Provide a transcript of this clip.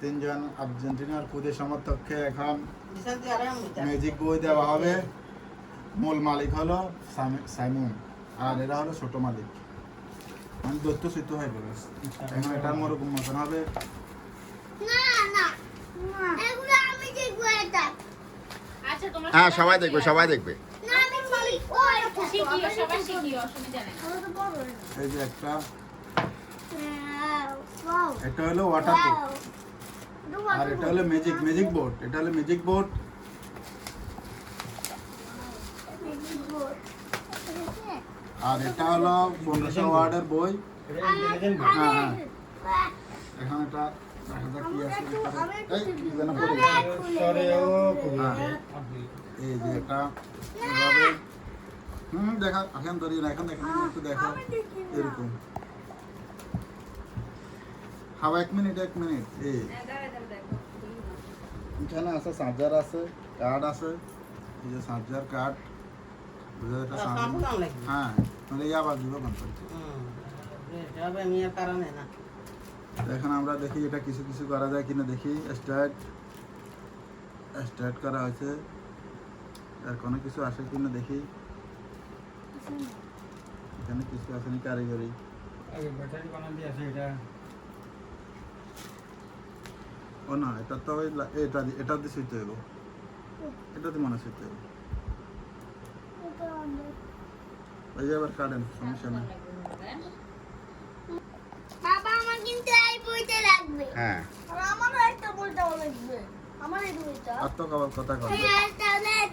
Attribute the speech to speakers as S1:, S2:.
S1: তিনজন আর্জেন্টিনার খুদে সমর্থককে এখন ম্যাজিক বই দেওয়া হবে। মূল মালিক হলো সাইমন, আর এরা হলো ছোট মালিক। মানে দৈত্য সিদ্ধ হয়ে পড়ে এখন এটা মরকম মতন হবে।
S2: হ্যাঁ, সবাই দেখবে, সবাই দেখবে।
S1: এই যে একটা, এটা হলো ওয়াটার বোর্ড, আর এটা হলো ম্যাজিক বোর্ড। এটা হলো ম্যাজিক বোর্ড। আর এটা হলো 1500 ওয়ার্ডের বই। হ্যাঁ, এখন এটা দেখা যাক কি আছে ভিতরে। এই কি যেন পড়ে গেছে। এই যে এটা এভাবে দেখা, এখন ধরি না, এখন দেখেন একটু দেখো এরকম। হাওয়া 1 মিনিট এই এখানে আছে চার্জার, আছে কার্ড আছে। এই যে চার্জার কার্ড, হ্যাঁ, মানে আবার দিব এখন আমরা দেখি এটা কিছু করা যায় কিনা। দেখি স্টার্ট করা হয়েছে, আর কোনো কিছু আসে কিনা দেখি। এখানে কিছু আসেনি কারিগরি। ও না, এটা তো এটা দিয়ে শুইতে হইব, এটা দিয়ে মনে শুইতে হইব। ওই যে আবার কাটেন, সমস্যা নেই।
S3: বাবা আমার কিন্তু এই বইটা লাগবে।
S2: হ্যাঁ,
S3: আমারও একটা বইটা লাগবে। আমার এই বইটা
S1: আর তো কথা কর।
S3: এই